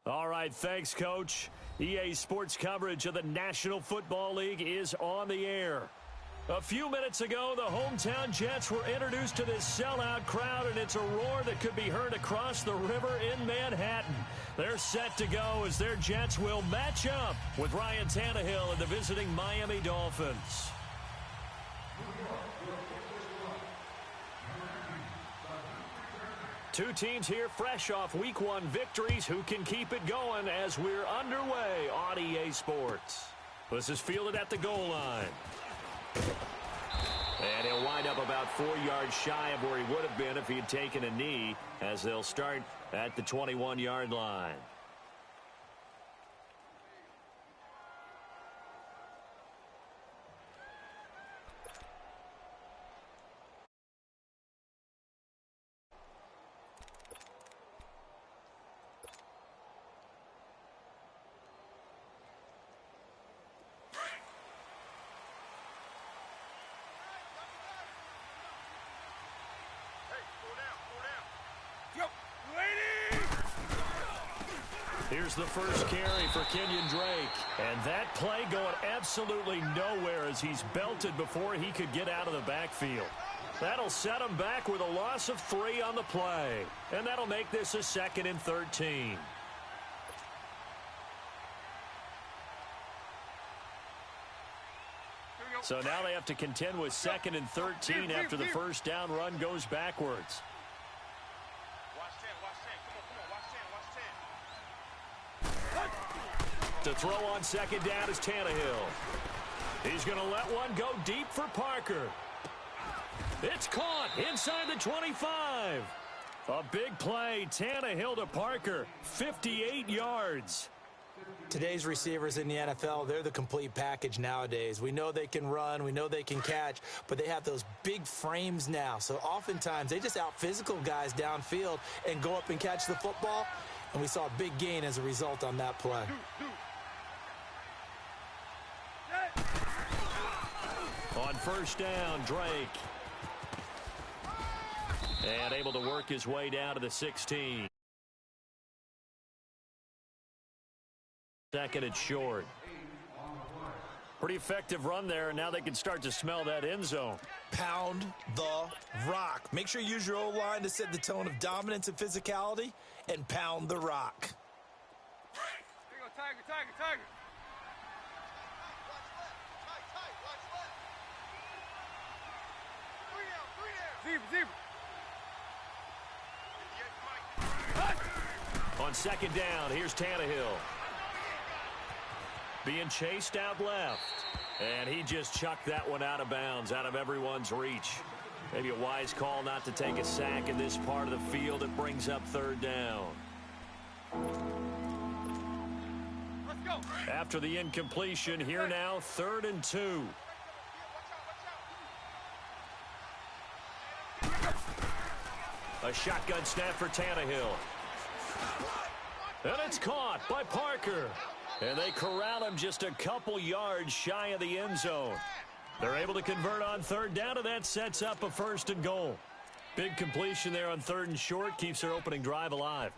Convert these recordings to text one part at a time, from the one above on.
All right, thanks, Coach. EA Sports coverage of the National Football League is on the air. A few minutes ago, the hometown Jets were introduced to this sellout crowd, and it's a roar that could be heard across the river in Manhattan. They're set to go as their Jets will match up with Ryan Tannehill and the visiting Miami Dolphins. Two teams here fresh off Week 1 victories who can keep it going as we're underway on EA Sports. This is fielded at the goal line. And he'll wind up about 4 yards shy of where he would have been if he had taken a knee, as they'll start at the 21-yard line. Here's the first carry for Kenyon Drake. And that play going absolutely nowhere as he's belted before he could get out of the backfield. That'll set him back with a loss of 3 on the play. And that'll make this a 2nd and 13. So now they have to contend with 2nd and 13 after the first down run goes backwards. To throw on 2nd down is Tannehill. He's going to let one go deep for Parker. It's caught inside the 25. A big play. Tannehill to Parker. 58 yards. Today's receivers in the NFL, they're the complete package nowadays. We know they can run, we know they can catch, but they have those big frames now. So oftentimes they just out-physical guys downfield and go up and catch the football. And we saw a big gain as a result on that play. On first down, Drake. And able to work his way down to the 16. 2nd and short. Pretty effective run there, and now they can start to smell that end zone. Pound the rock. Make sure you use your O-line to set the tone of dominance and physicality, and pound the rock. There you go, Tiger, Tiger, Tiger. Zebra, zebra. On 2nd down, here's Tannehill. Being chased out left. And he just chucked that one out of bounds, out of everyone's reach. Maybe a wise call not to take a sack in this part of the field. It brings up 3rd down. Let's go. After the incompletion, here now, 3rd and 2. A shotgun snap for Tannehill. And it's caught by Parker. And they corral him just a couple yards shy of the end zone. They're able to convert on 3rd down, and that sets up a 1st and goal. Big completion there on 3rd and short keeps their opening drive alive.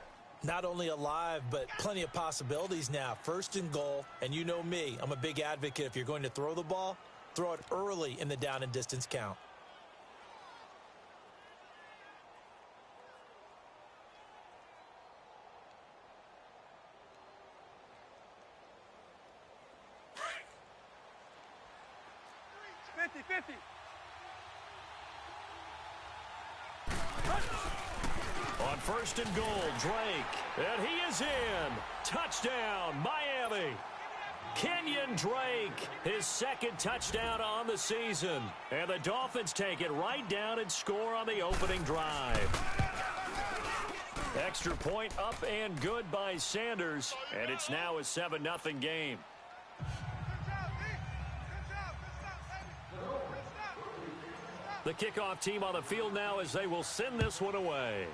Not only alive, but plenty of possibilities now. 1st and goal, and you know me, I'm a big advocate. If you're going to throw the ball, throw it early in the down and distance count. On 1st and goal, Drake. And he is in. Touchdown, Miami. Kenyon Drake, his 2nd touchdown on the season. And the Dolphins take it right down and score on the opening drive. Extra point up and good by Sanders. And it's now a 7-0 game. The kickoff team on the field now as they will send this one away.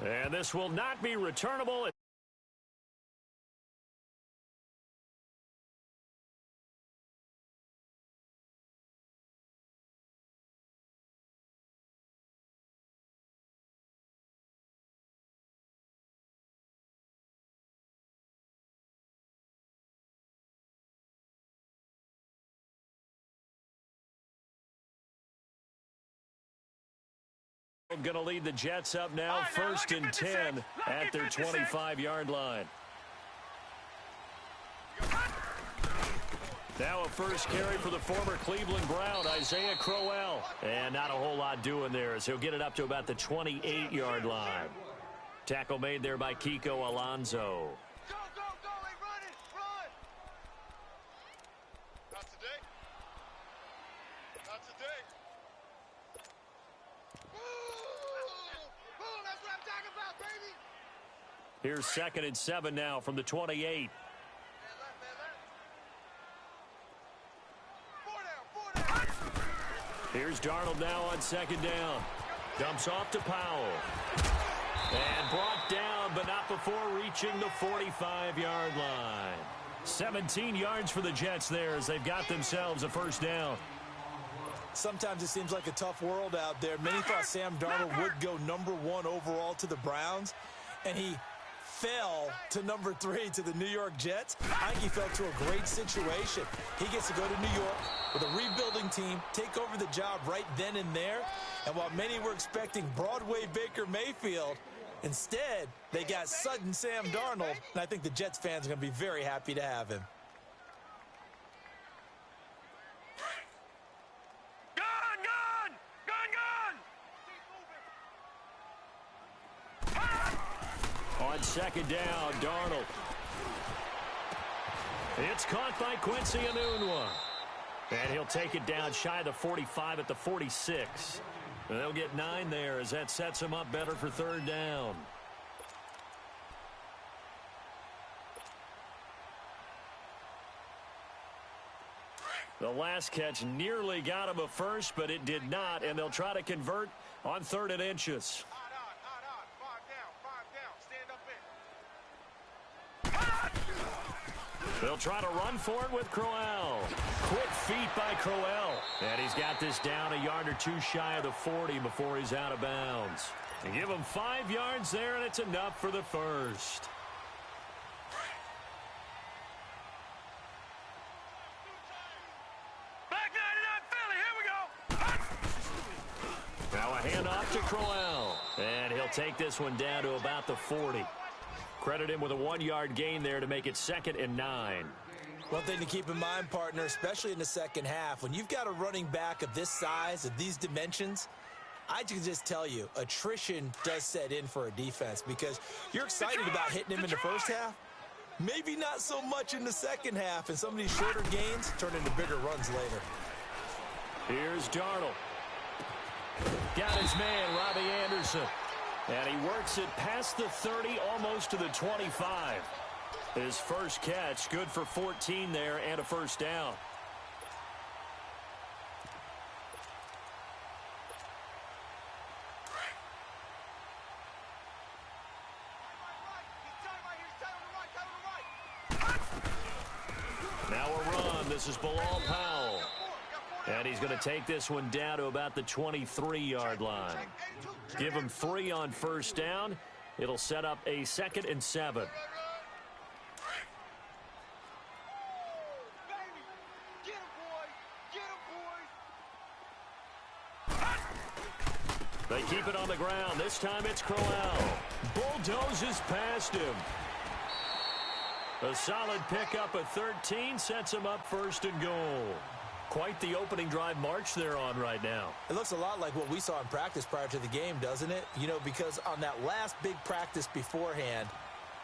And this will not be returnable. Going to lead the Jets up now, first and 10 at their 25-yard line. Now a first carry for the former Cleveland Brown, Isaiah Crowell. And not a whole lot doing there as he'll get it up to about the 28-yard line. Tackle made there by Kiko Alonso. Go, go, go. Hey, run it. Run. Not today. Not today. Boom, that's what I'm talking about, baby. Here's 2nd and 7 now from the 28. Here's Darnold now on 2nd down. Dumps off to Powell. And brought down, but not before reaching the 45-yard line. 17 yards for the Jets there as they've got themselves a first down. Sometimes it seems like a tough world out there. Many thought Sam Darnold would go #1 overall to the Browns, and he fell to #3 to the New York Jets. I think he fell to a great situation. He gets to go to New York with a rebuilding team, take over the job right then and there. And while many were expecting Broadway Baker Mayfield, instead they got sudden Sam Darnold, and I think the Jets fans are going to be very happy to have him. On 2nd down, Darnold. It's caught by Quincy Enunwa. And he'll take it down shy of the 45 at the 46. And they'll get 9 there as that sets him up better for 3rd down. The last catch nearly got him a first, but it did not, and they'll try to convert on 3rd and inches. They'll try to run for it with Crowell. Quick feet by Crowell. And he's got this down a yard or two shy of the 40 before he's out of bounds. And give him 5 yards there, and it's enough for the first. Back 99 Philly, here we go. Now a handoff to Crowell. And he'll take this one down to about the 40. Credit him with a 1-yard gain there to make it 2nd and 9. One thing to keep in mind, partner, especially in the second half, when you've got a running back of this size, of these dimensions, I can just tell you, attrition does set in for a defense because you're excited about hitting him in the first half. Maybe not so much in the second half, and some of these shorter gains turn into bigger runs later. Here's Darnold. Got his man, Robbie Anderson. And he works it past the 30, almost to the 25. His first catch, good for 14 there and a first down. Now a run. This is Bilal Powell. And he's going to take this one down to about the 23-yard line. Give him 3 on first down. It'll set up a 2nd and 7. They keep it on the ground. This time it's Crowell. Bulldozes past him. A solid pickup of 13 sets him up 1st and goal. Quite the opening drive march they're on right now. It looks a lot like what we saw in practice prior to the game, doesn't it? You know, because on that last big practice beforehand,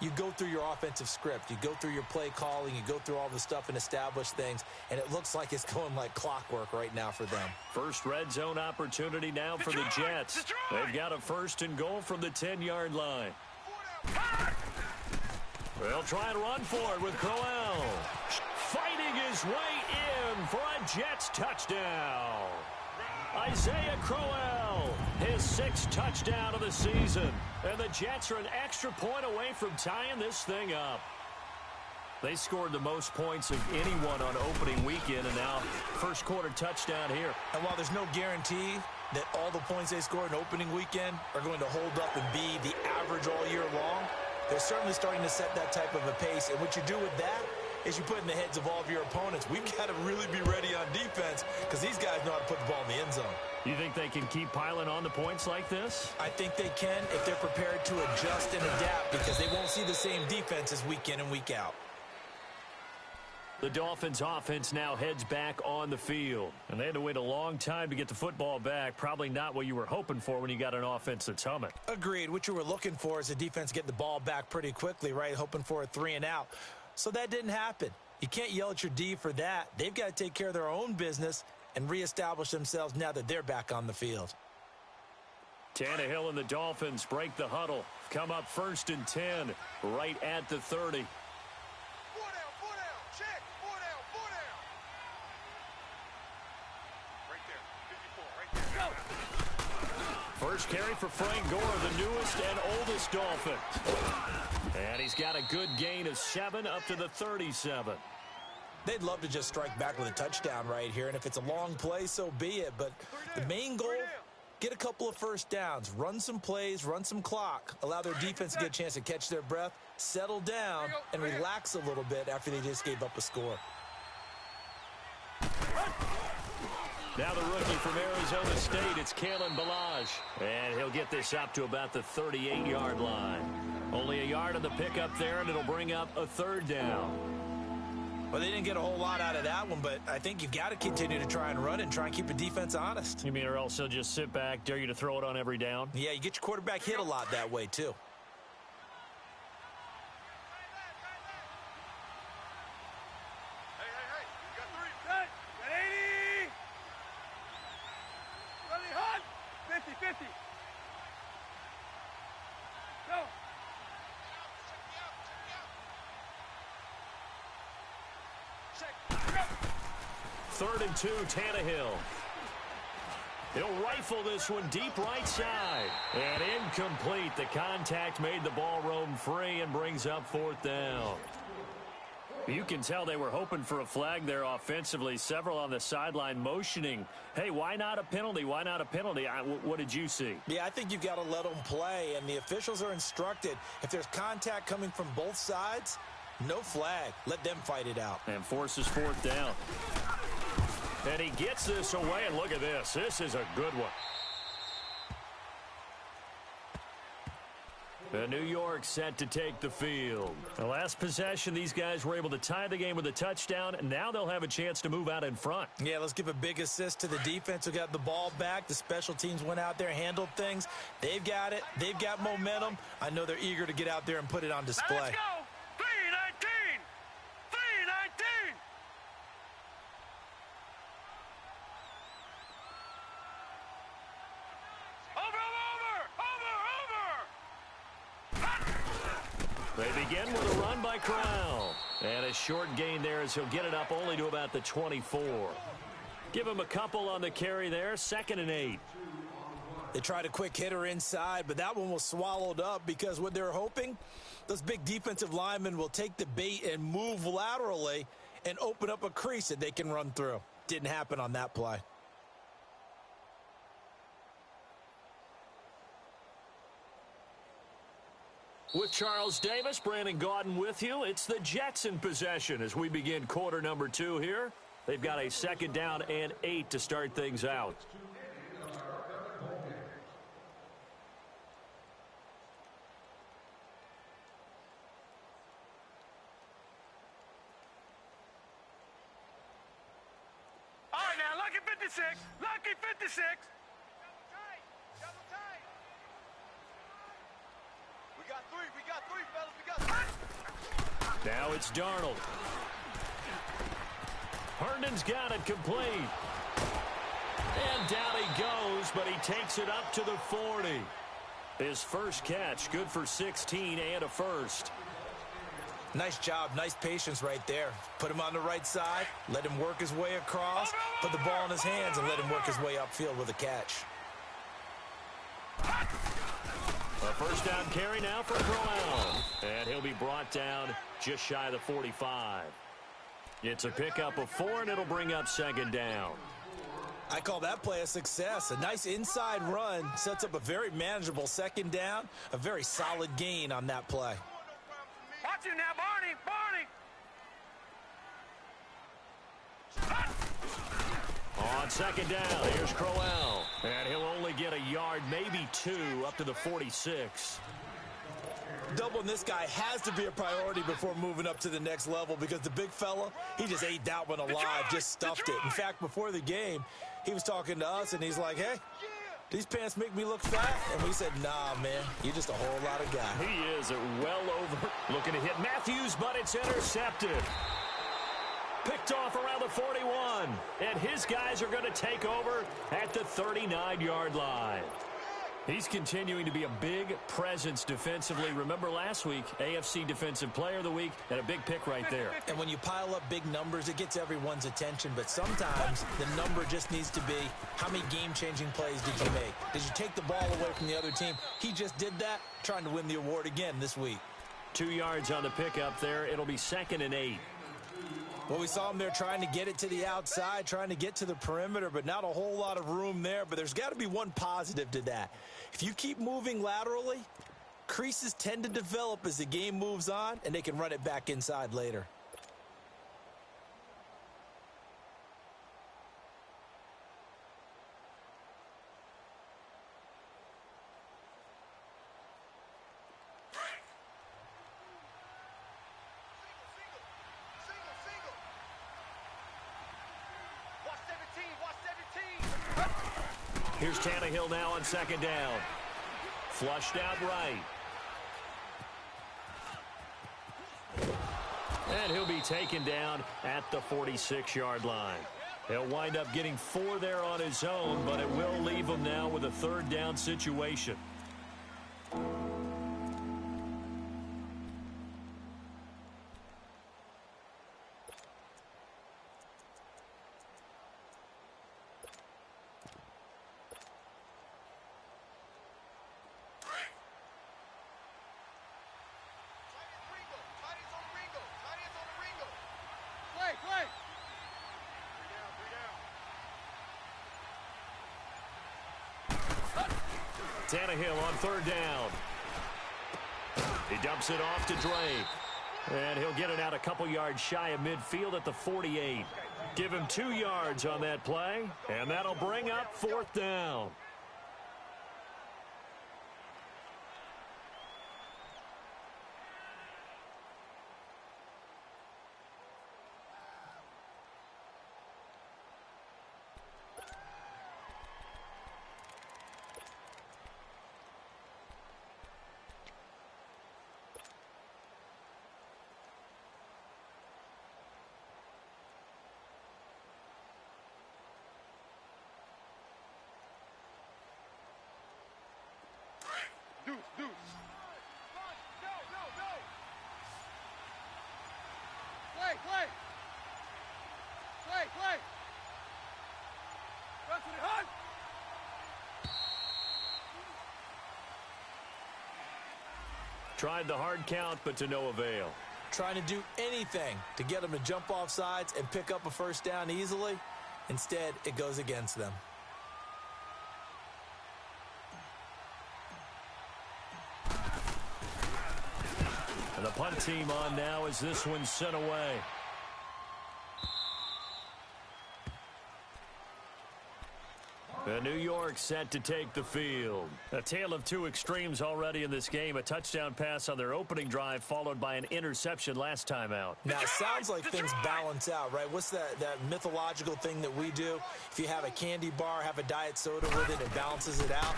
you go through your offensive script. You go through your play calling. You go through all the stuff and establish things. And it looks like it's going like clockwork right now for them. First red zone opportunity now for the Jets. They've got a 1st and goal from the 10-yard line. They'll try and run for it with Crowell. Fighting his way in for a Jets touchdown. Isaiah Crowell, his 6th touchdown of the season. And the Jets are an extra point away from tying this thing up. They scored the most points of anyone on opening weekend, and now first quarter touchdown here. And while there's no guarantee that all the points they scored in opening weekend are going to hold up and be the average all year long, they're certainly starting to set that type of a pace. And what you do with that is you put in the heads of all of your opponents. We've got to really be ready on defense because these guys know how to put the ball in the end zone. You think they can keep piling on the points like this? I think they can if they're prepared to adjust and adapt because they won't see the same defenses week in and week out. The Dolphins offense now heads back on the field. And they had to wait a long time to get the football back. Probably not what you were hoping for when you got an offense that's humming. Agreed. What you were looking for is the defense get the ball back pretty quickly, right? Hoping for a 3 and out. So that didn't happen. You can't yell at your D for that. They've got to take care of their own business and reestablish themselves now that they're back on the field. Tannehill and the Dolphins break the huddle. Come up 1st and 10 right at the 30. First carry for Frank Gore, the newest and oldest Dolphin. And he's got a good gain of 7 up to the 37. They'd love to just strike back with a touchdown right here, and if it's a long play, so be it. But the main goal, get a couple of first downs, run some plays, run some clock, allow their defense to get a chance to catch their breath, settle down, and relax a little bit after they just gave up a score. Now the rookie from Arizona State, it's Kalen Ballage. And he'll get this up to about the 38-yard line. Only a yard on the pickup there, and it'll bring up a 3rd down. Well, they didn't get a whole lot out of that one, but I think you've got to continue to try and run and try and keep the defense honest. You mean or else they'll just sit back, dare you to throw it on every down? Yeah, you get your quarterback hit a lot that way, too. Third and 2, Tannehill. He'll rifle this one deep right side. And incomplete. The contact made the ball roam free and brings up 4th down. You can tell they were hoping for a flag there offensively. Several on the sideline motioning. Hey, why not a penalty? Why not a penalty? What did you see? Yeah, I think you've got to let them play, and the officials are instructed. If there's contact coming from both sides, no flag. Let them fight it out. And forces 4th down. And he gets this away, and look at this. This is a good one. The New York set to take the field. The last possession, these guys were able to tie the game with a touchdown, and now they'll have a chance to move out in front. Yeah, let's give a big assist to the defense who got the ball back. The special teams went out there, handled things. They've got it. They've got momentum. I know they're eager to get out there and put it on display. Let's go! 3-19! 3-19! They begin with a run by Corral. And a short gain there as he'll get it up only to about the 24. Give him a couple on the carry there. 2nd and 8. They tried a quick hitter inside, but that one was swallowed up because what they're hoping, those big defensive linemen will take the bait and move laterally and open up a crease that they can run through. Didn't happen on that play. With Charles Davis, Brandon Gaudin with you. It's the Jets in possession as we begin quarter number 2 here. They've got a 2nd down and 8 to start things out. All right, now, lucky 56. Lucky 56. We got three, fellas. We got three. Now it's Darnold. Herndon's got it complete. And down he goes, but he takes it up to the 40. His first catch, good for 16 and a first. Nice job, nice patience right there. Put him on the right side, let him work his way across, put the ball in his hands, and let him work his way upfield with a catch. A first down carry now for Corral. And he'll be brought down just shy of the 45. It's a pickup of 4, and it'll bring up 2nd down. I call that play a success. A nice inside run sets up a very manageable 2nd down, a very solid gain on that play. Watch him now, Barney. Barney. On second down, here's Crowell. And he'll only get a yard, maybe 2, up to the 46. Doubling this guy has to be a priority before moving up to the next level because the big fella, he just ate that one alive, just stuffed it. In fact, before the game, he was talking to us, and he's like, hey, these pants make me look fat? And we said, nah, man, you're just a whole lot of guy. He is well over. Looking to hit Matthews, but it's intercepted. Picked off around the 41. And his guys are going to take over at the 39-yard line. He's continuing to be a big presence defensively. Remember last week, AFC Defensive Player of the Week, and a big pick right there. And when you pile up big numbers, it gets everyone's attention. But sometimes the number just needs to be, how many game-changing plays did you make? Did you take the ball away from the other team? He just did that, trying to win the award again this week. 2 yards on the pickup there. It'll be 2nd and 8. Well, we saw him there trying to get it to the outside, trying to get to the perimeter, but not a whole lot of room there. But there's got to be one positive to that. If you keep moving laterally, creases tend to develop as the game moves on, and they can run it back inside later. Here's Tannehill now on 2nd down. Flushed out right. And he'll be taken down at the 46-yard line. He'll wind up getting 4 there on his own, but it will leave him now with a 3rd down situation. Tannehill on 3rd down. He dumps it off to Drake. And he'll get it out a couple yards shy of midfield at the 48. Give him 2 yards on that play, and that'll bring up 4th down. Deuce. Play. Run to the hunt. Tried the hard count, but to no avail. Trying to do anything to get them to jump off sides and pick up a 1st down easily. Instead, it goes against them. And the punt team on now as this one's sent away. And New York set to take the field. A tale of 2 extremes already in this game. A touchdown pass on their opening drive followed by an interception last time out. Now, it sounds like things balance out, right? What's that mythological thing that we do? If you have a candy bar, have a diet soda with it, it balances it out.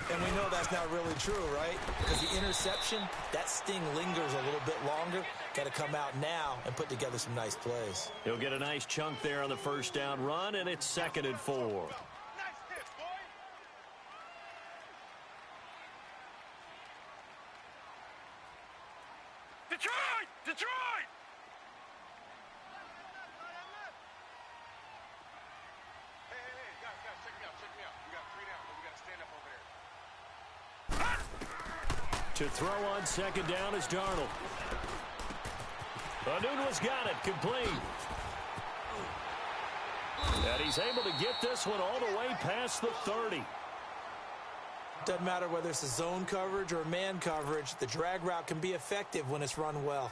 And we know that's not really true, right? Because the interception, that sting lingers a little bit longer. Got to come out now and put together some nice plays. He'll get a nice chunk there on the 1st down run, and it's 2nd and 4. Detroit! Hey, guys, check me out. We got 3 down, but we got to stand up over there. To throw on 2nd down is Darnold. Nunez got it, complete. And he's able to get this one all the way past the 30. Doesn't matter whether it's a zone coverage or man coverage, the drag route can be effective when it's run well.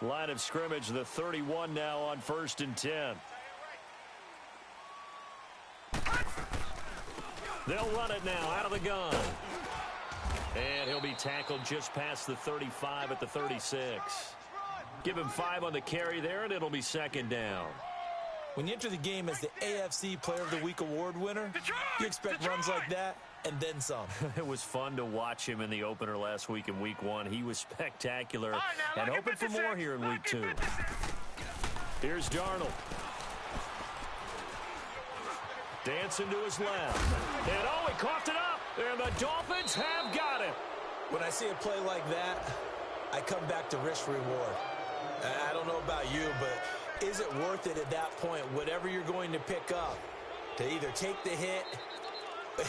Line of scrimmage, the 31 now on 1st and 10. They'll run it now out of the gun. And he'll be tackled just past the 35 at the 36. Give him 5 on the carry there, and it'll be 2nd down. When you enter the game as the AFC Player of the Week award winner, you expect runs like that and then some. It was fun to watch him in the opener last week in Week 1. He was spectacular and hoping for more here in Week 2. Here's Darnold. Dancing to his left. And he coughed it up. And the Dolphins have got it. When I see a play like that, I come back to risk reward. I don't know about you, but is it worth it at that point, whatever you're going to pick up, to either take the hit,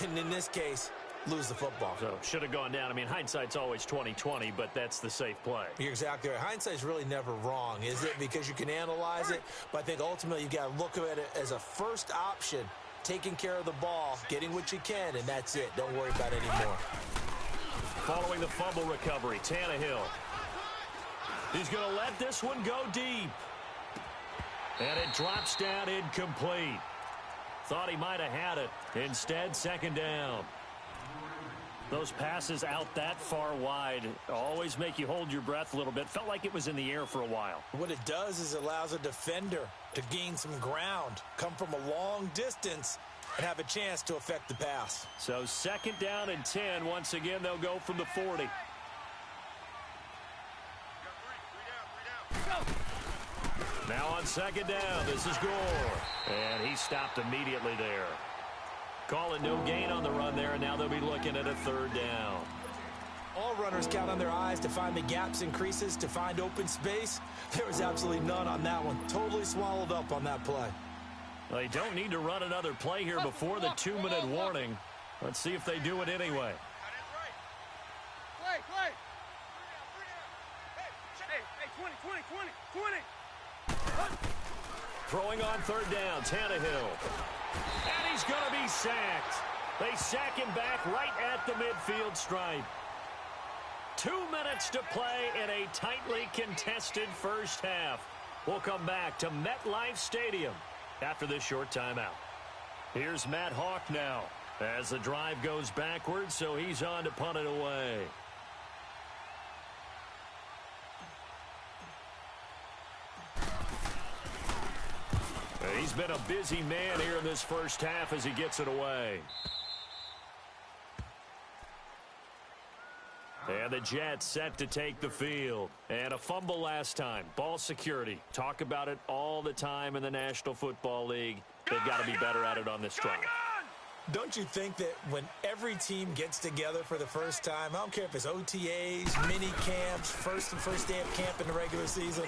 and in this case, lose the football? So should have gone down. I mean, hindsight's always 20/20, but that's the safe play. You're exactly right. Hindsight's really never wrong, is it? Because you can analyze it, but I think ultimately you got to look at it as a first option, taking care of the ball, getting what you can, and that's it. Don't worry about it anymore. Following the fumble recovery, Tannehill. He's going to let this one go deep. And it drops down incomplete. Thought he might have had it. Instead, 2nd down. Those passes out that far wide always make you hold your breath a little bit. Felt like it was in the air for a while. What it does is it allows a defender to gain some ground, come from a long distance, and have a chance to affect the pass. So 2nd down and 10. Once again, they'll go from the 40. Now on 2nd down, this is Gore. And he stopped immediately there. Calling no gain on the run there, and now they'll be looking at a 3rd down. All runners count on their eyes to find the gaps and creases, to find open space. There was absolutely none on that one. Totally swallowed up on that play. They don't need to run another play here before the 2-minute warning. Let's see if they do it anyway. Throwing on 3rd down, Tannehill. And he's going to be sacked. They sack him back right at the midfield stripe. 2 minutes to play in a tightly contested first half. We'll come back to MetLife Stadium after this short timeout. Here's Matt Hawk now as the drive goes backwards, so he's on to punt it away. He's been a busy man here in this first half as he gets it away. And the Jets set to take the field. And a fumble last time. Ball security. Talk about it all the time in the National Football League. They've got to be better at it on this drive. Don't you think that when every team gets together for the first time, I don't care if it's OTAs, mini camps, first day of camp in the regular season,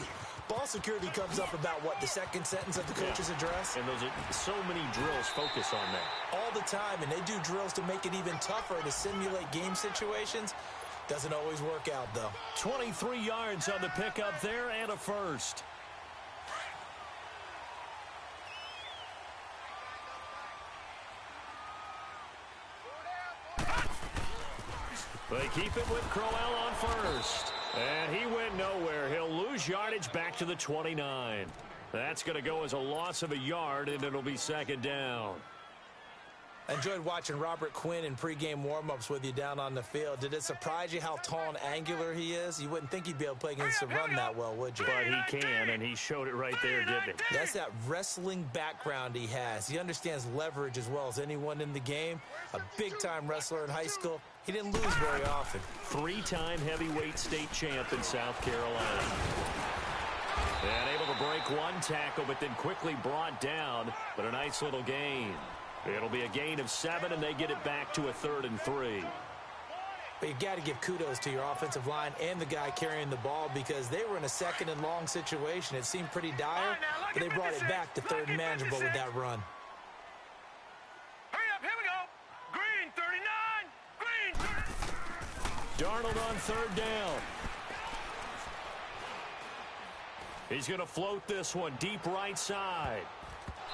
ball security comes up about, what, the 2nd sentence of the coach's address? And those are so many drills focus on that. All the time, and they do drills to make it even tougher to simulate game situations. Doesn't always work out, though. 23 yards on the pickup there and a first. They keep it with Crowell on first. And he went nowhere. He'll lose yardage back to the 29. That's going to go as a loss of a yard, and it'll be 2nd down. I enjoyed watching Robert Quinn in pregame warm-ups with you down on the field. Did it surprise you how tall and angular he is? You wouldn't think he'd be able to play against the run that well, would you? But he can, and he showed it right there, didn't he? That's that wrestling background he has. He understands leverage as well as anyone in the game. A big-time wrestler in high school. He didn't lose very often. 3-time heavyweight state champ in South Carolina. And able to break one tackle, but then quickly brought down. But a nice little gain. It'll be a gain of 7, and they get it back to a 3rd and 3. But you got to give kudos to your offensive line and the guy carrying the ball, because they were in a 2nd and long situation. It seemed pretty dire, but they brought it back to 3rd and manageable with that run. Hurry up, here we go. Green 39. Green. Darnold on 3rd down. He's going to float this one deep right side.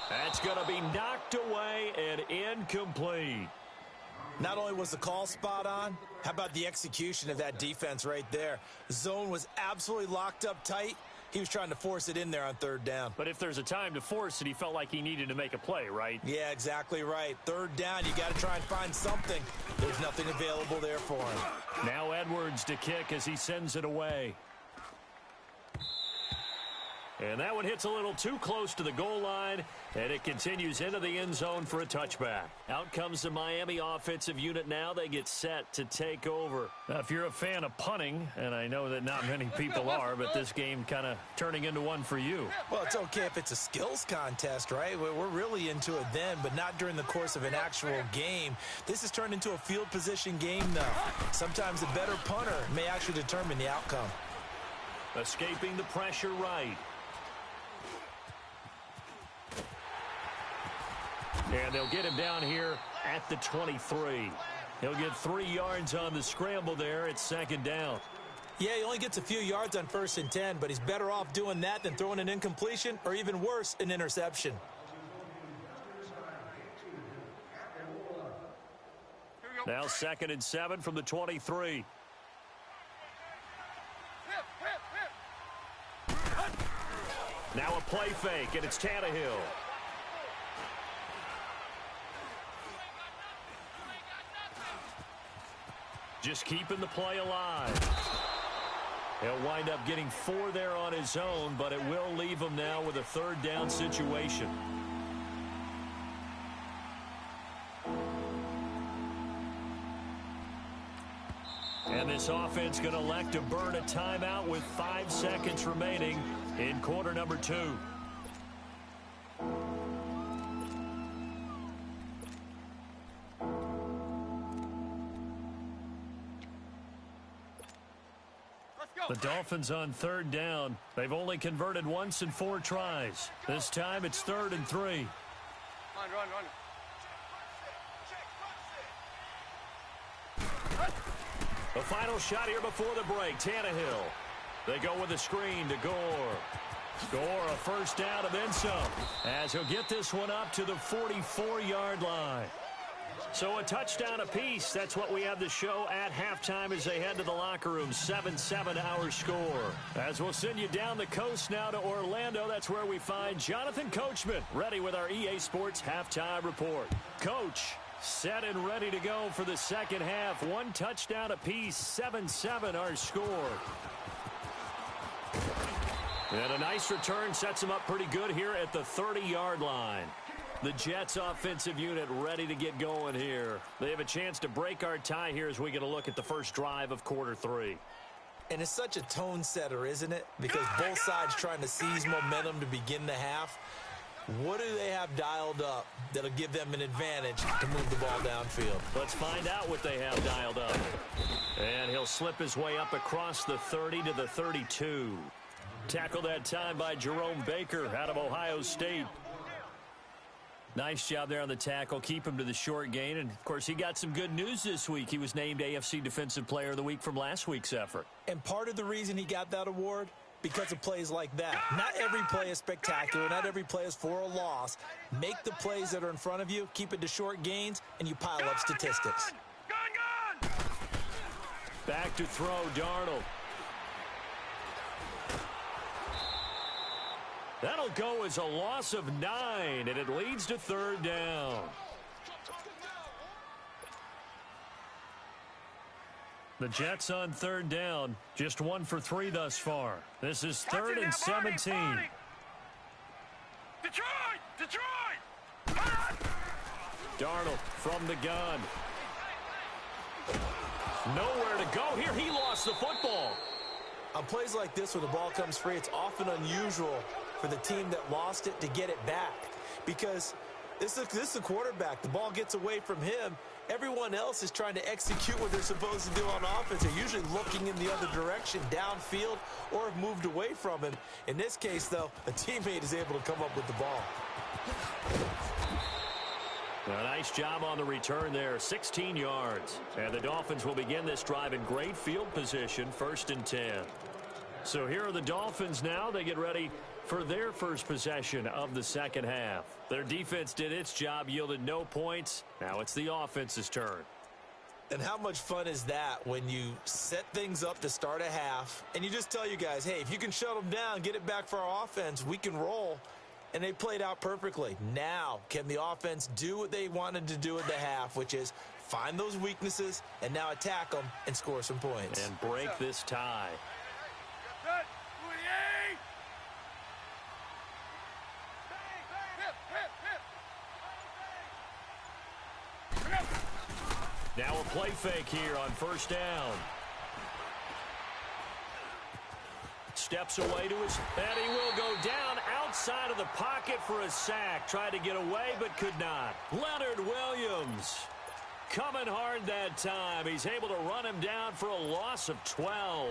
That's going to be knocked away and incomplete. Not only was the call spot on, how about the execution of that defense right there? Zone was absolutely locked up tight. He was trying to force it in there on third down. But if there's a time to force it, he felt like he needed to make a play, right? Yeah, exactly right. Third down, you got to try and find something. There's nothing available there for him. Now Edwards to kick as he sends it away. And that one hits a little too close to the goal line, and it continues into the end zone for a touchback. Out comes the Miami offensive unit now. They get set to take over. Now, if you're a fan of punting, and I know that not many people are, but this game kind of turning into one for you. Well, it's okay if it's a skills contest, right? We're really into it then, but not during the course of an actual game. This has turned into a field position game, though. Sometimes the better punter may actually determine the outcome. Escaping the pressure right. And they'll get him down here at the 23. He'll get 3 yards on the scramble there. It's second down. Yeah, he only gets a few yards on 1st and 10, but he's better off doing that than throwing an incompletion or even worse, an interception. Now 2nd and 7 from the 23. Now a play fake, and it's Tannehill. Just keeping the play alive. He'll wind up getting 4 there on his own, but it will leave him now with a 3rd down situation. And this offense going to elect to burn a timeout with 5 seconds remaining in quarter number 2. The Dolphins on 3rd down. They've only converted once in 4 tries. This time it's 3rd and 3. Run. The final shot here before the break. Tannehill. They go with a screen to Gore. Gore a 1st down and then some, as he'll get this one up to the 44-yard line. So a touchdown apiece. That's what we have to show at halftime as they head to the locker room. 7-7 our score. As we'll send you down the coast now to Orlando. That's where we find Jonathan Coachman ready with our EA Sports halftime report. Coach, set and ready to go for the second half. 1 touchdown apiece. 7-7 our score. And a nice return sets them up pretty good here at the 30-yard line. The Jets offensive unit ready to get going here. They have a chance to break our tie here as we get a look at the first drive of quarter 3. And it's such a tone setter, isn't it? Because both sides trying to seize momentum to begin the half. What do they have dialed up that'll give them an advantage to move the ball downfield? Let's find out what they have dialed up. And he'll slip his way up across the 30 to the 32. Tackled that time by Jerome Baker out of Ohio State. Nice job there on the tackle. Keep him to the short gain. And, of course, he got some good news this week. He was named AFC Defensive Player of the Week from last week's effort. And part of the reason he got that award, because of plays like that. Not every play is spectacular. Not every play is for a loss. Make the plays that are in front of you, keep it to short gains, and you pile up statistics. Back to throw, Darnold. That'll go as a loss of 9, and it leads to 3rd down. The Jets on 3rd down, just 1 for 3 thus far. This is 3rd and 17. Detroit! Darnold from the gun. Nowhere to go here. He lost the football. On plays like this where the ball comes free, it's often unusual for the team that lost it to get it back. Because this is the quarterback. The ball gets away from him. Everyone else is trying to execute what they're supposed to do on offense. They're usually looking in the other direction, downfield, or have moved away from him. In this case, though, a teammate is able to come up with the ball. A nice job on the return there, 16 yards. And the Dolphins will begin this drive in great field position, 1st and 10. So here are the Dolphins now. They get ready for their first possession of the second half. Their defense did its job, yielded no points. Now it's the offense's turn. And how much fun is that when you set things up to start a half and you just tell you guys, hey, if you can shut them down, get it back for our offense, we can roll. And they played out perfectly. Now, can the offense do what they wanted to do at the half, which is find those weaknesses and now attack them and score some points. And break this tie. Now a play fake here on first down. Steps away to his, and he will go down outside of the pocket for a sack. Tried to get away, but could not. Leonard Williams coming hard that time. He's able to run him down for a loss of 12.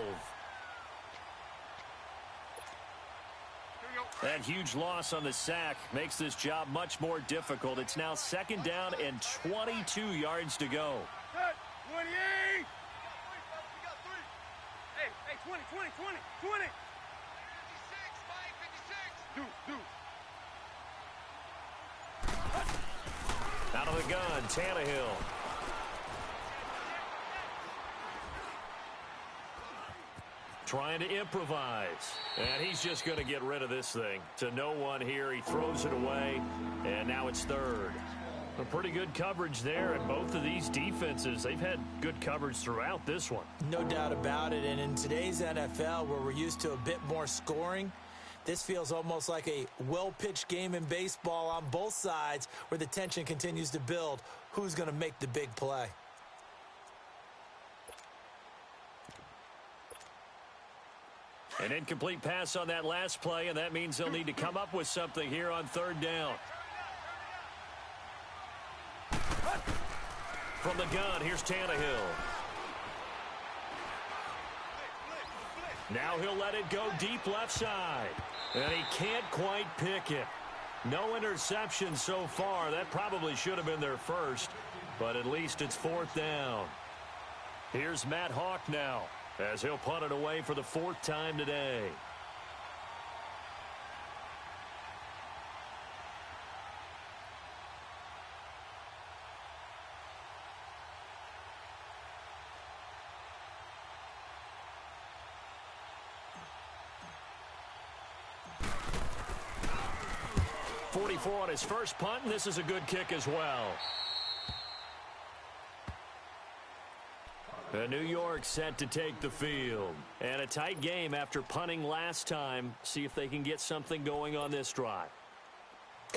That huge loss on the sack makes this job much more difficult. It's now second down and 22 yards to go. 28! Hey, 20. 56, Mike, 56. Out of the gun, Tannehill. Trying to improvise. And he's just going to get rid of this thing. To no one here. He throws it away. And now it's third. A pretty good coverage there. And both of these defenses, they've had good coverage throughout this one. No doubt about it. And in today's NFL, where we're used to a bit more scoring, this feels almost like a well-pitched game in baseball on both sides where the tension continues to build. Who's going to make the big play? An incomplete pass on that last play, and that means they'll need to come up with something here on third down. From the gun, here's Tannehill. Now he'll let it go deep left side. And he can't quite pick it. No interception so far. That probably should have been their first, but at least it's fourth down. Here's Matt Hawk now, as he'll punt it away for the fourth time today. .44 on his first punt, and this is a good kick as well. New York set to take the field. And a tight game after punting last time. See if they can get something going on this drive.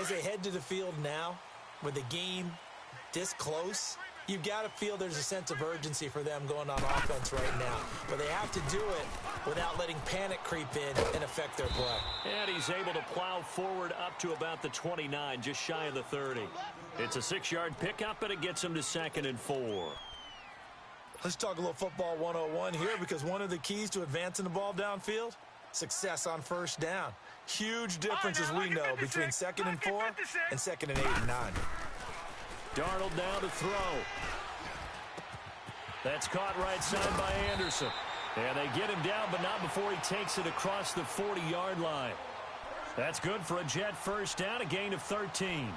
As they head to the field now, with the game this close, you've got to feel there's a sense of urgency for them going on offense right now. But they have to do it without letting panic creep in and affect their play. And he's able to plow forward up to about the 29, just shy of the 30. It's a 6-yard pickup, and it gets him to 2nd and 4. Let's talk a little football 101 here, because one of the keys to advancing the ball downfield, success on first down. Huge difference, as we know, between 2nd and 4 and 2nd and 8 and 9. Darnold down to throw. That's caught right side by Anderson. And they get him down, but not before he takes it across the 40-yard line. That's good for a Jet first down, a gain of 13.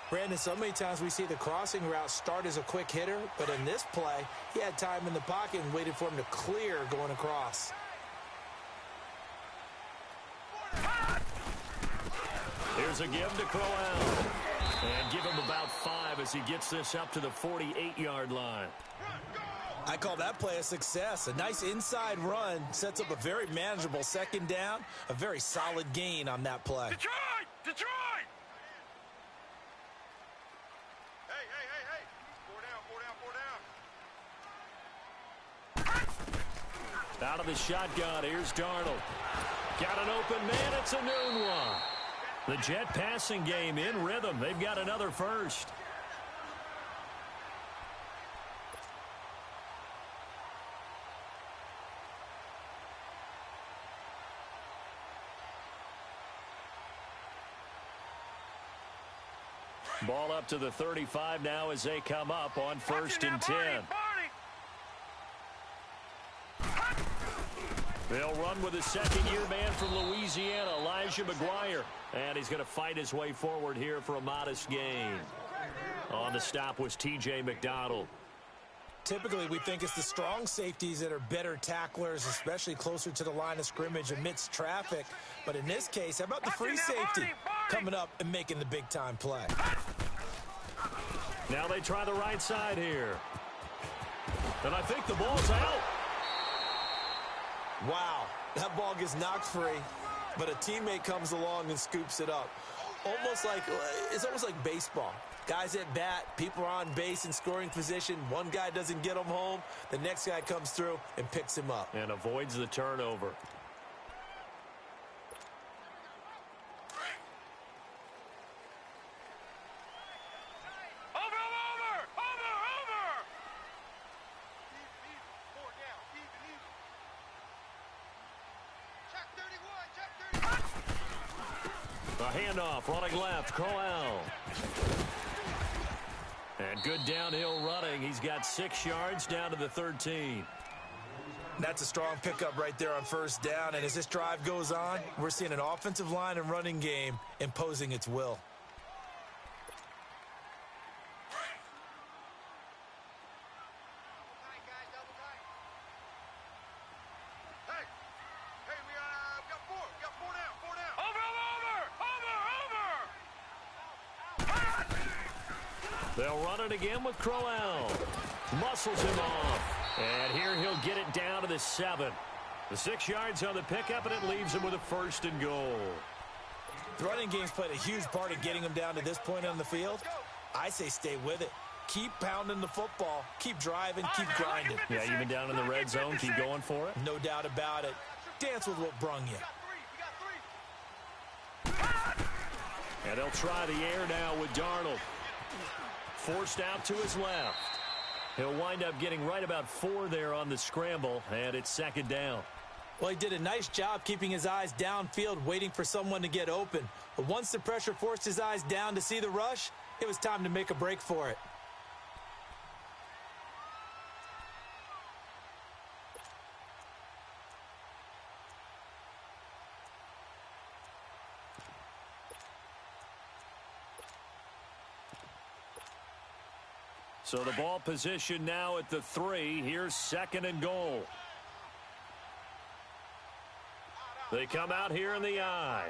Brandon, so many times we see the crossing route start as a quick hitter, but in this play, he had time in the pocket and waited for him to clear going across. Here's a give to Crowell. And give him about 5 as he gets this up to the 48-yard line. I call that play a success. A nice inside run sets up a very manageable second down, a very solid gain on that play. Detroit! Hey! 4 down. Out of the shotgun, here's Darnold. Got an open man, it's a noon one. The Jet passing game in rhythm. They've got another first. Ball up to the 35 now as they come up on 1st and 10. They'll run with the second-year man from Louisiana, Elijah McGuire. And he's going to fight his way forward here for a modest gain. On the stop was T.J. McDonald. Typically, we think it's the strong safeties that are better tacklers, especially closer to the line of scrimmage amidst traffic. But in this case, how about the free safety coming up and making the big-time play? Now they try the right side here. And I think the ball's out. Wow, that ball gets knocked free, but a teammate comes along and scoops it up. It's almost like baseball. Guys at bat, people are on base in scoring position. One guy doesn't get him home. The next guy comes through and picks him up. And avoids the turnover. Handoff, running left, Crowell. And good downhill running. He's got 6 yards down to the 13. That's a strong pickup right there on first down. And as this drive goes on, we're seeing an offensive line and running game imposing its will. They'll run it again with Crowell. Muscles him off. And here he'll get it down to the 7. The 6 yards on the pickup, and it leaves him with a 1st and goal. The running game's played a huge part in getting him down to this point on the field. I say stay with it. Keep pounding the football. Keep driving. Keep grinding. Yeah, even down in the red zone, keep going for it. No doubt about it. Dance with what brung you. And they'll try the air now with Darnold. Forced out to his left. He'll wind up getting right about 4 there on the scramble, and it's 2nd down. Well, he did a nice job keeping his eyes downfield, waiting for someone to get open. But once the pressure forced his eyes down to see the rush, it was time to make a break for it. So the ball position now at the 3. Here's 2nd and goal. They come out here in the I.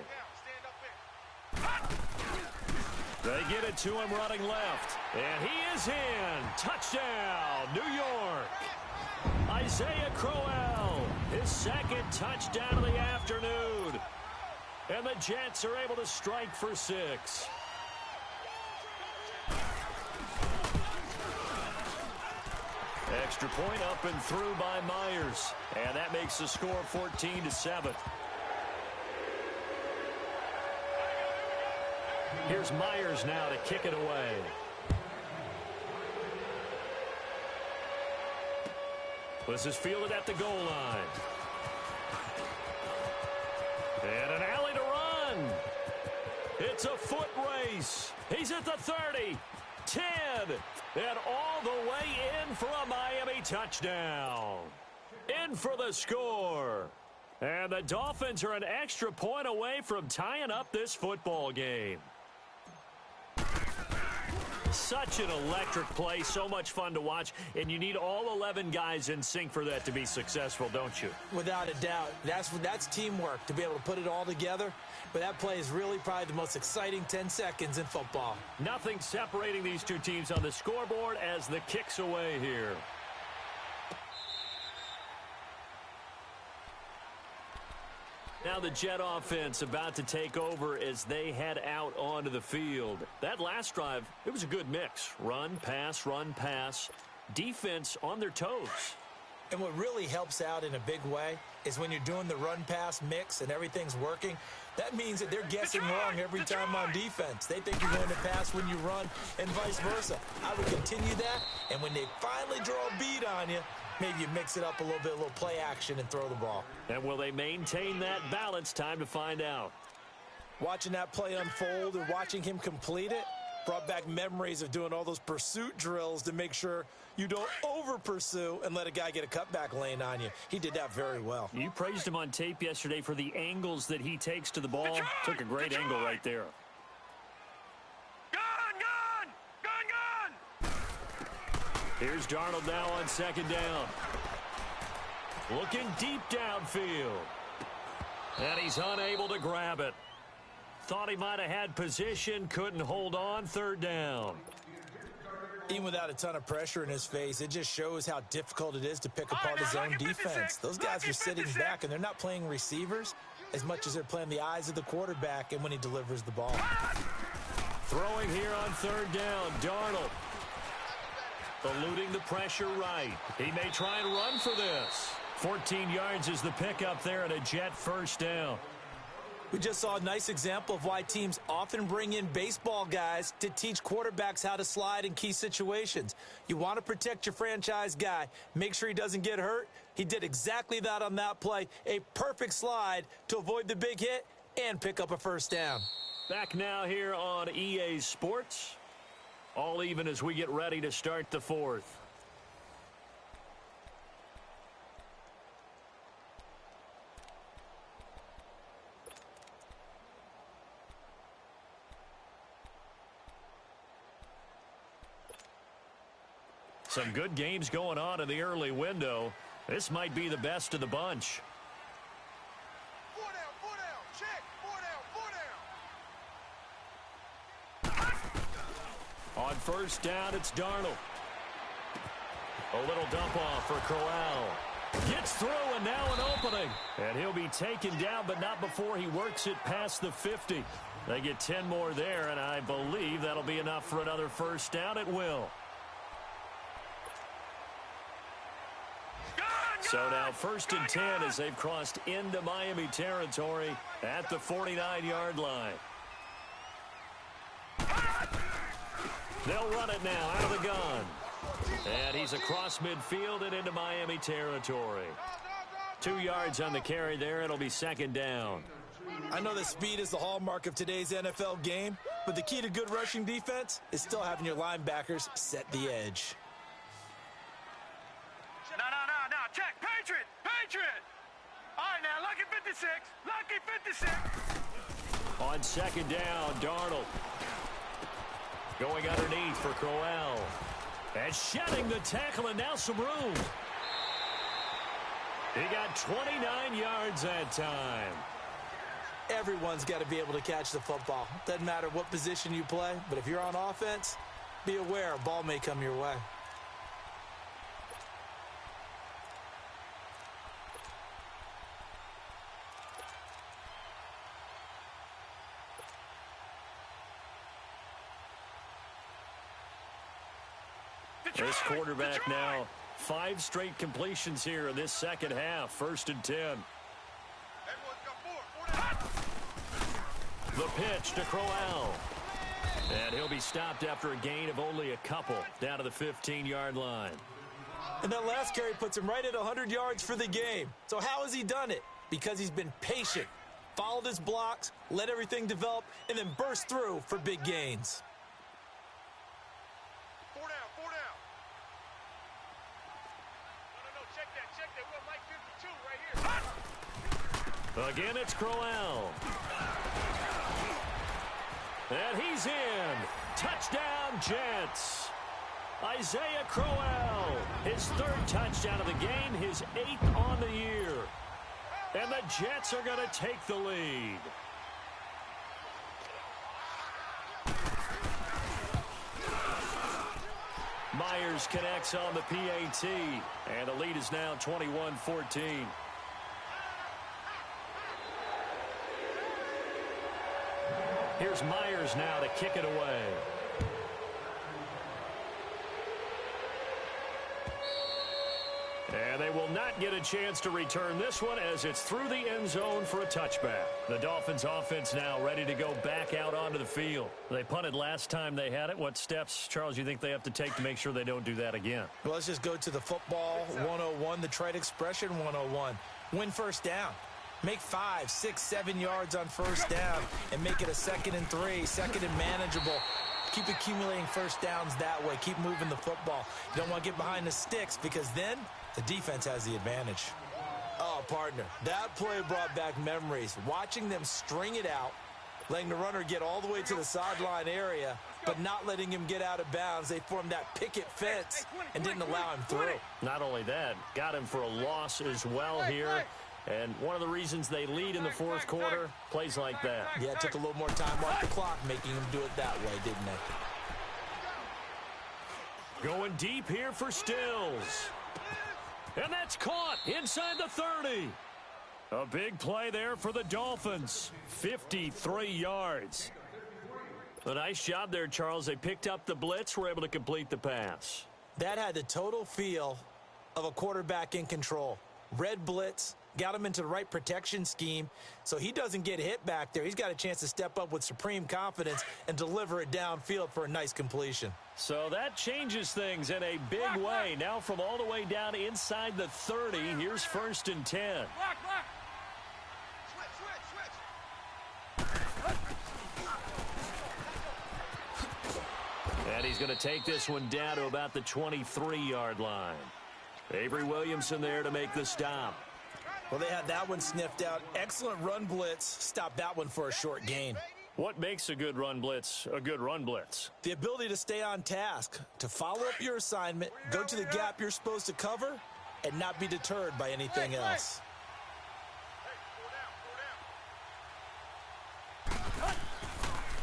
They get it to him running left. And he is in. Touchdown, New York. Isaiah Crowell, his 2nd touchdown of the afternoon. And the Jets are able to strike for 6. Extra point up and through by Myers. And that makes the score 14-7. Here's Myers now to kick it away. This is fielded at the goal line. And an alley to run. It's a foot race. He's at the 30. 10, and all the way in for a Miami touchdown. In for the score. And the Dolphins are an extra point away from tying up this football game. Such an electric play, so much fun to watch, and you need all 11 guys in sync for that to be successful, don't you? Without a doubt. That's teamwork, to be able to put it all together. But that play is really probably the most exciting 10 seconds in football. Nothing separating these two teams on the scoreboard as the kick's away here. Now the Jet offense about to take over as they head out onto the field. That last drive, it was a good mix. Run, pass, defense on their toes. And what really helps out in a big way is when you're doing the run-pass mix and everything's working, that means that they're guessing wrong every time on defense. They think you're going to pass when you run and vice versa. I would continue that, and when they finally draw a bead on you, maybe you mix it up a little bit, a little play action and throw the ball. And will they maintain that balance? Time to find out. Watching that play unfold and watching him complete it brought back memories of doing all those pursuit drills to make sure you don't over-pursue and let a guy get a cutback lane on you. He did that very well. You praised him on tape yesterday for the angles that he takes to the ball. Took a great angle right there. Here's Darnold now on second down. Looking deep downfield. And he's unable to grab it. Thought he might have had position, couldn't hold on, third down. Even without a ton of pressure in his face, it just shows how difficult it is to pick apart his own defense. Those guys are sitting back, and they're not playing receivers as much as they're playing the eyes of the quarterback and when he delivers the ball. Throwing here on third down, Darnold. Eluding the pressure right. He may try and run for this. 14 yards is the pickup there and a Jet first down. We just saw a nice example of why teams often bring in baseball guys to teach quarterbacks how to slide in key situations. You want to protect your franchise guy. Make sure he doesn't get hurt. He did exactly that on that play. A perfect slide to avoid the big hit and pick up a first down. Back now here on EA Sports. All even as we get ready to start the fourth. Some good games going on in the early window. This might be the best of the bunch. Four down, check. Four down. On first down, it's Darnold. A little dump off for Crowell. Gets through and now an opening. And he'll be taken down, but not before he works it past the 50. They get 10 more there, and I believe that'll be enough for another first down. It will. So now first and 10 as they've crossed into Miami territory at the 49-yard line. They'll run it now out of the gun. And he's across midfield and into Miami territory. 2 yards on the carry there. It'll be second down. I know that speed is the hallmark of today's NFL game, but the key to good rushing defense is still having your linebackers set the edge. No. Check. Patriot. All right, now, lucky 56. On second down, Darnold. Going underneath for Crowell. And shedding the tackle, and now some room. He got 29 yards that time. Everyone's got to be able to catch the football. Doesn't matter what position you play, but if you're on offense, be aware a ball may come your way. This quarterback now 5 straight completions here in this second half. First and 10. The pitch to Crowell. And he'll be stopped after a gain of only a couple down to the 15-yard line. And that last carry puts him right at 100 yards for the game. So how has he done it? Because he's been patient, followed his blocks, let everything develop, and then burst through for big gains. Four down. No, check that. We have Mike 52 right here. Again, it's Crowell. And he's in. Touchdown, Jets. Isaiah Crowell, his 3rd touchdown of the game, his 8th on the year. And the Jets are going to take the lead. Myers connects on the PAT, and the lead is now 21-14. Here's Myers now to kick it away. And they will not get a chance to return this one as it's through the end zone for a touchback. The Dolphins offense now ready to go back out onto the field. They punted last time they had it. What steps, Charles, you think they have to take to make sure they don't do that again? Well, let's just go to the football 101, the trite expression 101. Win first down. Make 5, 6, 7 yards on first down and make it a 2nd and 3, 2nd and manageable. Keep accumulating first downs that way. Keep moving the football. You don't want to get behind the sticks because then the defense has the advantage. Oh, partner, that play brought back memories. Watching them string it out, letting the runner get all the way to the sideline area, but not letting him get out of bounds. They formed that picket fence and didn't allow him through. Not only that, got him for a loss as well here. And one of the reasons they lead in the fourth quarter, plays like that. Yeah, it took a little more time off the clock, making him do it that way, didn't they? Going deep here for Stills. And that's caught inside the 30. A big play there for the Dolphins. 53 yards. A nice job there, Charles. They picked up the blitz, were able to complete the pass. That had the total feel of a quarterback in control. Red blitz, got him into the right protection scheme, so he doesn't get hit back there. He's got a chance to step up with supreme confidence and deliver it downfield for a nice completion. So that changes things in a big way. Now from all the way down inside the 30, here's 1st and 10. And he's going to take this one down to about the 23-yard line. Avery Williamson there to make the stop. Well, they had that one sniffed out. Excellent run blitz. Stopped that one for a short gain. What makes a good run blitz a good run blitz? The ability to stay on task, to follow up your assignment, go to the gap you're supposed to cover, and not be deterred by anything else.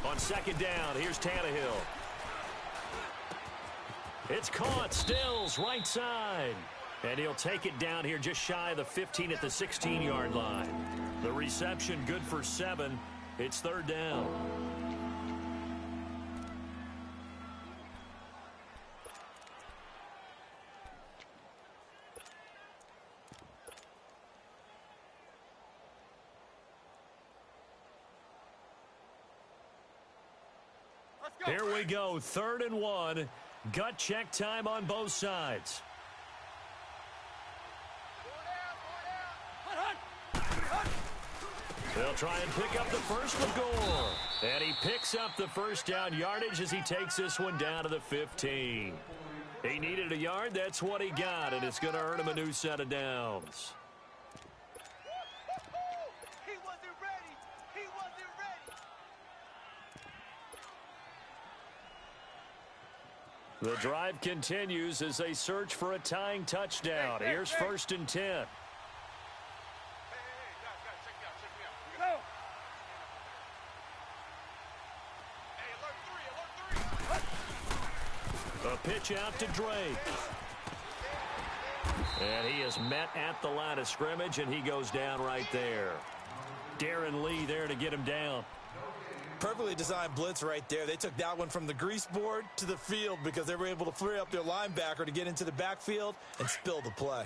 On 2nd down, here's Tannehill. It's caught. Stills, right side. And he'll take it down here just shy of the 15 at the 16-yard line. The reception good for 7. It's 3rd down. Here we go, 3rd and 1. Gut check time on both sides. They'll try and pick up the first with Gore. And he picks up the first down yardage as he takes this one down to the 15. He needed a yard. That's what he got, and it's going to earn him a new set of downs. He wasn't ready. He wasn't ready. The drive continues as they search for a tying touchdown. Here's 1st and 10. A pitch out to Drake. And he is met at the line of scrimmage, and he goes down right there. Darren Lee there to get him down. Perfectly designed blitz right there. They took that one from the grease board to the field because they were able to free up their linebacker to get into the backfield and spill the play.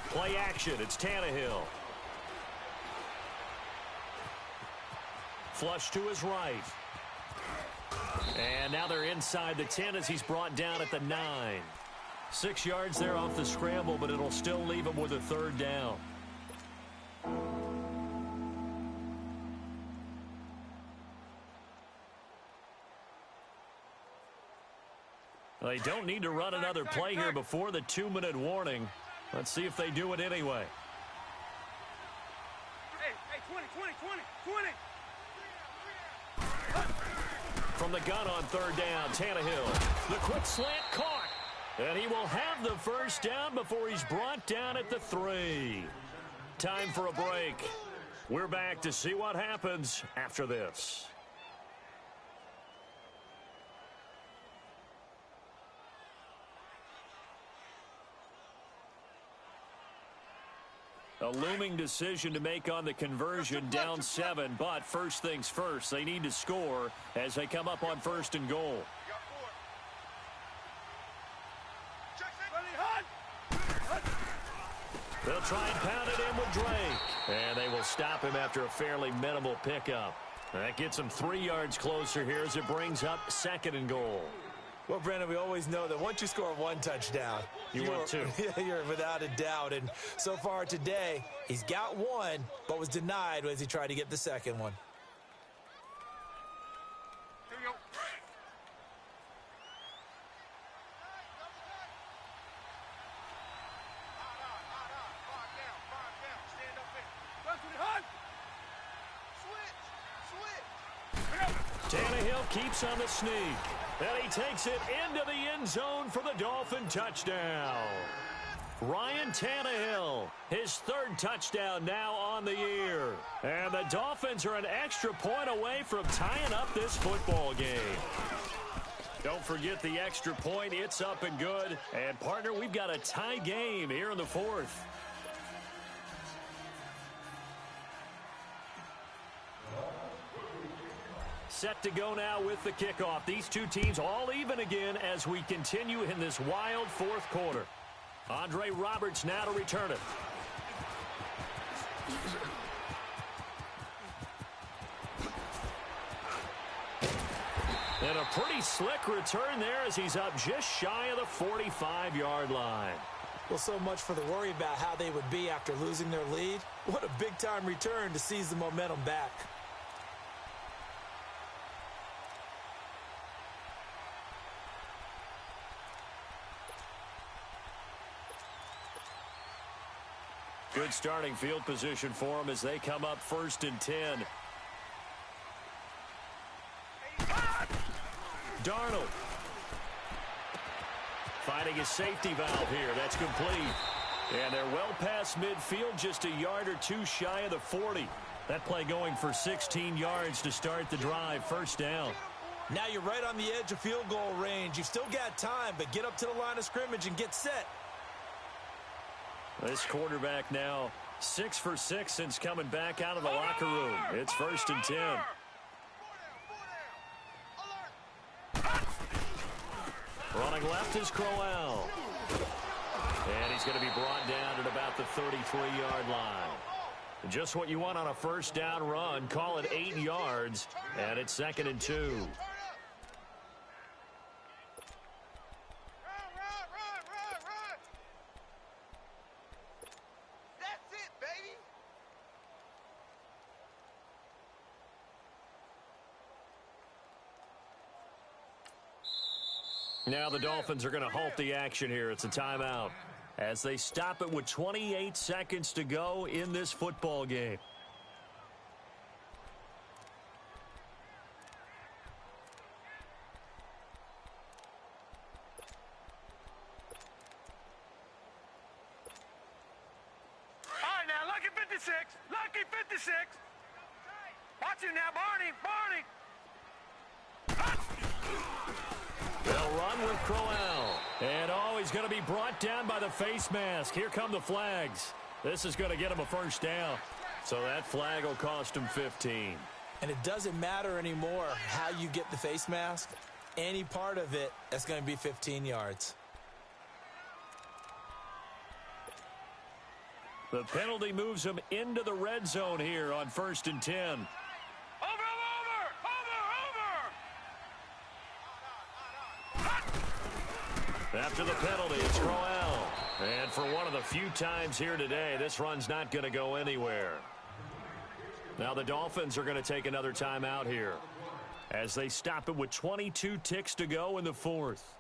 Play action. It's Tannehill. Flush to his right. And now they're inside the 10 as he's brought down at the 9. 6 yards there off the scramble, but it'll still leave him with a 3rd down. They don't need to run another play here before the 2-minute warning. Let's see if they do it anyway. Hey, 20. From the gun on 3rd down, Tannehill. The quick slant caught. And he will have the first down before he's brought down at the 3. Time for a break. We're back to see what happens after this. A looming decision to make on the conversion, down 7, but first things first, they need to score as they come up on 1st and goal. They'll try and pound it in with Drake, and they will stop him after a fairly minimal pickup. That gets him 3 yards closer here as it brings up 2nd and goal. Well, Brandon, we always know that once you score 1 touchdown, you want 2. You're without a doubt. And so far today, he's got 1, but was denied as he tried to get the 2nd one. Tannehill keeps on the sneak. And he takes it into the end zone for the Dolphin touchdown. Ryan Tannehill, his third touchdown now on the year. And the Dolphins are an extra point away from tying up this football game. Don't forget the extra point. It's up and good. And, partner, we've got a tie game here in the fourth. Set to go now with the kickoff. These two teams all even again as we continue in this wild fourth quarter. Andre Roberts now to return it. And a pretty slick return there as he's up just shy of the 45-yard line. Well, so much for the worry about how they would be after losing their lead. What a big-time return to seize the momentum back. Good starting field position for them as they come up 1st and 10. Darnold finding a safety valve here. That's complete. And they're well past midfield, just a yard or two shy of the 40. That play going for 16 yards to start the drive. First down. Now you're right on the edge of field goal range. You've still got time, but get up to the line of scrimmage and get set. This quarterback now 6 for 6 since coming back out of the locker room. It's 1st and 10. Running left is Crowell. And he's going to be brought down at about the 33-yard line. Just what you want on a first down run. Call it 8 yards. And it's 2nd and 2. Now the Dolphins are going to halt the action here. It's a timeout as they stop it with 28 seconds to go in this football game. All right, now, lucky 56. Lucky 56. Watch him now, Barney. Barney. They'll run with Crowell. And, oh, he's going to be brought down by the face mask. Here come the flags. This is going to get him a first down. So that flag will cost him 15. And it doesn't matter anymore how you get the face mask. Any part of it, that's going to be 15 yards. The penalty moves him into the red zone here on 1st and 10. After the penalty, it's Crowell. And for one of the few times here today, this run's not going to go anywhere. Now the Dolphins are going to take another timeout here as they stop it with 22 ticks to go in the fourth.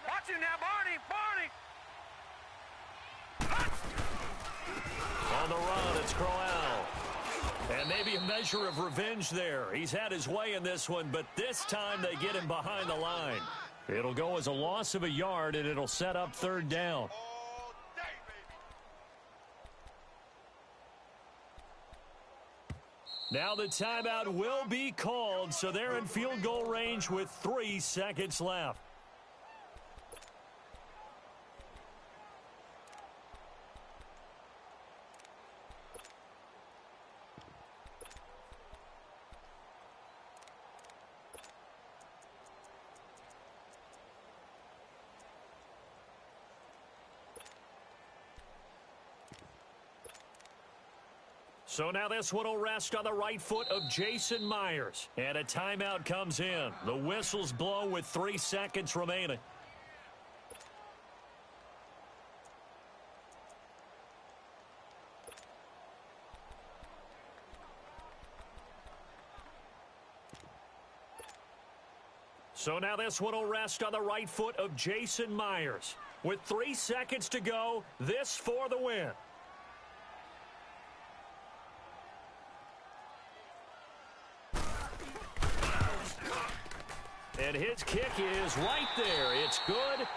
Watch him now, Barney. Barney. On the run, it's Crowell. And maybe a measure of revenge there. He's had his way in this one, but this time they get him behind the line. It'll go as a loss of a yard, and it'll set up 3rd down. Now the timeout will be called, so they're in field goal range with 3 seconds left. So now this one will rest on the right foot of Jason Myers. And a timeout comes in. The whistles blow with 3 seconds remaining. So now this one will rest on the right foot of Jason Myers. With 3 seconds to go, this for the win. And his kick is right there. It's good.